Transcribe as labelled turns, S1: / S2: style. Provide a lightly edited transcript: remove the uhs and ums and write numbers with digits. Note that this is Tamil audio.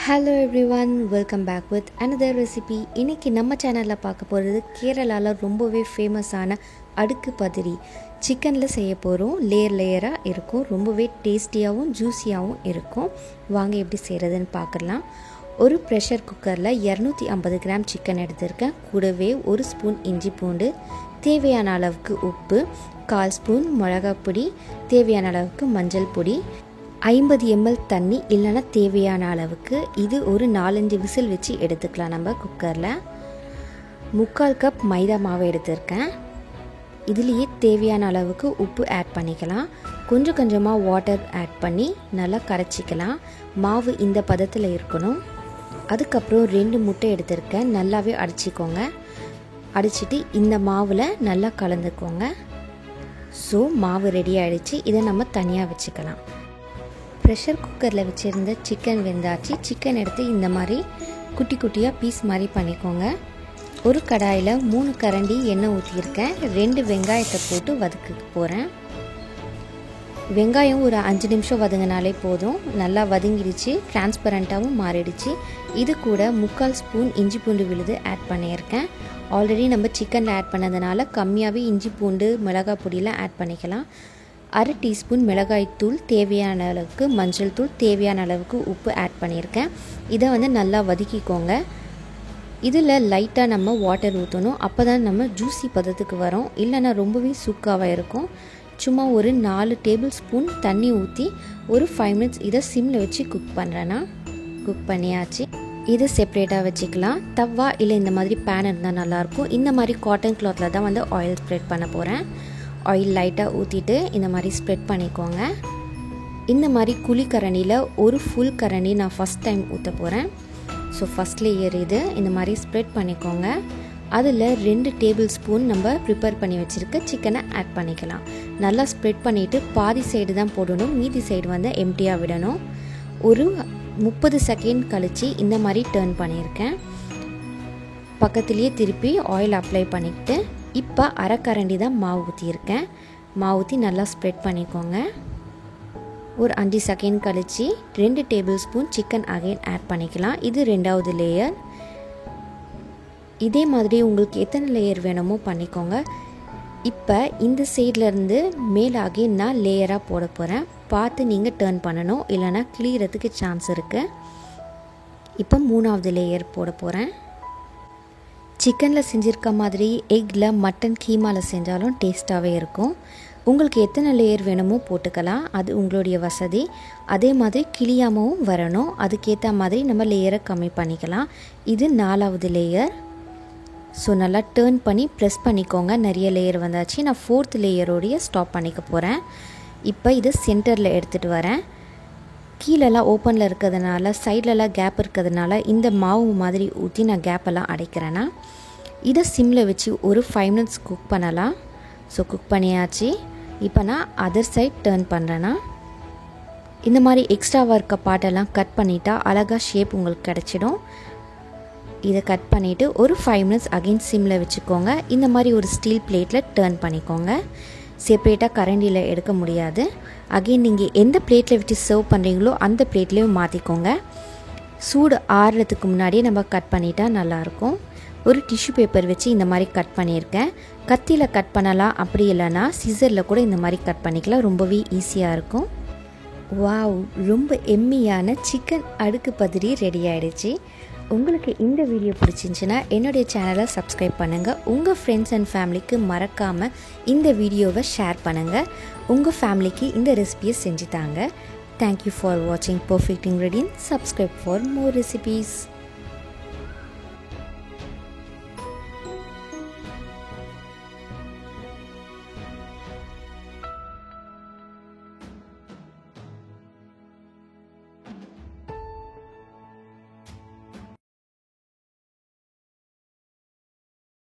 S1: Hello everyone, welcome back with another recipe. இன்னைக்கு நம்ம சேனல்ல பார்க்க போறது கேரளால ரொம்பவே ஃபேமஸான அடுக்கு பத்திரி. சிக்கன்ல செய்ய போறோம். லேயரா இருக்கும். ரொம்பவே டேஸ்டியாவும் ஜூசியாவும் இருக்கும். வாங்க எப்படி செய்யறதுன்னு பார்க்கலாம். ஒரு பிரஷர் குக்கர்ல 250 கிராம் சிக்கன் எடுத்துர்க்கேன். கூடவே 1 ஸ்பூன் இஞ்சி பூண்டு, தேவையான அளவுக்கு உப்பு, 1/4 ஸ்பூன் மிளகாய் பொடி, தேவையான அளவுக்கு மஞ்சள் பொடி, 50 ml தண்ணி இல்லைனா தேவையான அளவுக்கு. இது ஒரு 4-5 விசில் வச்சு எடுத்துக்கலாம் நம்ம குக்கரில். 3/4 கப் மைதா மாவு எடுத்திருக்கேன். இதுலேயே தேவையான அளவுக்கு உப்பு ஆட் பண்ணிக்கலாம். கொஞ்சம் கொஞ்சமாக வாட்டர் ஆட் பண்ணி நல்லா கரைச்சிக்கலாம். மாவு இந்த பதத்தில் இருக்கணும். அதுக்கப்புறம் 2 முட்டை எடுத்திருக்கேன். நல்லாவே அடிச்சிக்கோங்க. அடிச்சிட்டு இந்த மாவில் நல்லா கலந்துக்கோங்க. ஸோ மாவு ரெடி ஆகிடுச்சு. இதை நம்ம தனியாக வச்சுக்கலாம். ப்ரெஷர் குக்கரில் வச்சுருந்த சிக்கன் வெந்தாச்சு. சிக்கன் எடுத்து இந்த மாதிரி குட்டி குட்டியாக பீஸ் மாதிரி பண்ணிக்கோங்க. ஒரு கடாயில் 3 கரண்டி எண்ணெய் ஊற்றியிருக்கேன். 2 வெங்காயத்தை போட்டு வதக்க போகிறேன். வெங்காயம் ஒரு 5 நிமிஷம் வதங்கினாலே போதும். நல்லா வதங்கிடுச்சு, டிரான்ஸ்பரண்ட்டாகவும் மாறிடுச்சு. இது கூட 3/4 ஸ்பூன் இஞ்சி பூண்டு விழுது ஆட் பண்ணியிருக்கேன். ஆல்ரெடி நம்ம சிக்கனில் ஆட் பண்ணதுனால கம்மியாகவே இஞ்சி பூண்டு மிளகாய் பொடியெலாம் ஆட் பண்ணிக்கலாம். 1/2 டீஸ்பூன் மிளகாய் தூள், தேவையான அளவுக்கு மஞ்சள் தூள், தேவையான அளவுக்கு உப்பு ஆட் பண்ணியிருக்கேன். இதை நல்லா வதக்கிக்கோங்க. இதில் லைட்டாக நம்ம வாட்டர் ஊற்றணும். அப்போ தான் நம்ம ஜூஸி பதத்துக்கு வரும். இல்லைன்னா ரொம்பவே சுக்காவாக இருக்கும். சும்மா ஒரு 4 டேபிள் ஸ்பூன் தண்ணி ஊற்றி ஒரு 5 மினிட்ஸ் இதை சிம்மில் வச்சு குக் பண்ணுறேன்னா குக் பண்ணியாச்சு. இதை செப்ரேட்டாக வச்சுக்கலாம். தவா இல்லை இந்த மாதிரி பேன் இருந்தால் நல்லாயிருக்கும். இந்த மாதிரி காட்டன் கிளாத்தில் தான் ஆயில் ஸ்ப்ரெட் பண்ண போகிறேன். ஆயில் லைட்டாக ஊற்றிட்டு இந்த மாதிரி ஸ்ப்ரெட் பண்ணிக்கோங்க. இந்த மாதிரி குழி கரண்டியில் ஒரு ஃபுல் கரண்டி நான் ஃபஸ்ட் டைம் ஊற்ற போகிறேன். ஸோ ஃபஸ்ட் லேயர் இது இந்த மாதிரி ஸ்ப்ரெட் பண்ணிக்கோங்க. அதில் 2 டேபிள் ஸ்பூன் நம்ம ப்ரிப்பேர் பண்ணி வச்சுருக்க சிக்கனை ஆட் பண்ணிக்கலாம். நல்லா ஸ்ப்ரெட் பண்ணிவிட்டு பாதி சைடு தான் போடணும், மீதி சைடு எம்டியாக விடணும். ஒரு 30 செகண்ட் கழித்து இந்த மாதிரி டர்ன் பண்ணியிருக்கேன். பக்கத்துலேயே திருப்பி ஆயில் அப்ளை பண்ணிக்கிட்டு இப்போ 1/2 கரண்டி தான் மாவு ஊற்றியிருக்கேன். மாவு ஊற்றி நல்லா ஸ்ப்ரெட் பண்ணிக்கோங்க. ஒரு 5 செகண்ட் கழித்து 2 tablespoon chicken again add பண்ணிக்கலாம். இது 2வது லேயர். இதே மாதிரி உங்களுக்கு எத்தனை லேயர் வேணுமோ பண்ணிக்கோங்க. இப்போ இந்த சைட்லேருந்து மேலே அகைன் நான் லேயராக போட போகிறேன். பார்த்து நீங்கள் டர்ன் பண்ணணும், இல்லைனா கிளியறதுக்கு சான்ஸ் இருக்குது. இப்போ 3வது லேயர் போட போகிறேன். சிக்கனில் செஞ்சுருக்க மாதிரி எக்கில் மட்டன் கீமாவில் செஞ்சாலும் டேஸ்ட்டாகவே இருக்கும். உங்களுக்கு எத்தனை லேயர் வேணுமோ போட்டுக்கலாம், அது உங்களுடைய வசதி. அதே மாதிரி கிளியாமவும் வரணும், அதுக்கேற்ற மாதிரி நம்ம லேயரை கம்மி பண்ணிக்கலாம். இது 4வது லேயர். ஸோ நல்லா டர்ன் பண்ணி ப்ரெஸ் பண்ணிக்கோங்க. நிறைய லேயர் வந்தாச்சு. நான் 4th லேயரோடைய ஸ்டாப் பண்ணிக்க போகிறேன். இப்போ இதை சென்டரில் எடுத்துகிட்டு வரேன். கீழெல்லாம் ஓப்பனில் இருக்கிறதுனால சைட்லலாம் கேப் இருக்கிறதுனால இந்த மாவு மாதிரி ஊற்றி நான் கேப்பெல்லாம் அடைக்கிறேன்னா இதை சிம்மில் வச்சு ஒரு 5 மினிட்ஸ் குக் பண்ணலாம். ஸோ குக் பண்ணியாச்சு. இப்போ நான் அதர் சைட் டர்ன் பண்ணுறேன்னா இந்த மாதிரி எக்ஸ்ட்ராவாக இருக்க பாட்டெல்லாம் கட் பண்ணிட்டா அழகாக ஷேப் உங்களுக்கு கிடச்சிடும். இதை கட் பண்ணிவிட்டு ஒரு 5 மினிட்ஸ் அகைன் சிம்மில் வச்சுக்கோங்க. இந்த மாதிரி ஒரு ஸ்டீல் பிளேட்டில் டர்ன் பண்ணிக்கோங்க. செப்ரேட்டாக கரண்டியில் எடுக்க முடியாது. அகைன் நீங்கள் எந்த பிளேட்டில் வச்சு சர்வ் பண்ணுறீங்களோ அந்த பிளேட்லேயும் மாற்றிக்கோங்க. சூடு ஆறுறதுக்கு முன்னாடியே நம்ம கட் பண்ணிட்டா நல்லாயிருக்கும். ஒரு டிஷ்யூ பேப்பர் வச்சு இந்த மாதிரி கட் பண்ணியிருக்கேன். கத்தியில் கட் பண்ணலாம், அப்படி இல்லைனா சிசரில் கூட இந்த மாதிரி கட் பண்ணிக்கலாம். ரொம்பவே ஈஸியாக இருக்கும். வாவ், ரொம்ப எம்மியான சிக்கன் அடுக்கு பத்திரி ரெடி ஆகிடுச்சு. உங்களுக்கு இந்த வீடியோ பிடிச்சிருந்துச்சுன்னா என்னுடைய சேனலை சப்ஸ்கிரைப் பண்ணுங்கள். உங்கள் ஃப்ரெண்ட்ஸ் அண்ட் ஃபேமிலிக்கு மறக்காமல் இந்த வீடியோவை ஷேர் பண்ணுங்கள். உங்கள் ஃபேமிலிக்கு இந்த ரெசிபியை செஞ்சு தாங்க. தேங்க்யூ ஃபார் வாட்சிங் perfect ingredient. Subscribe for more recipes.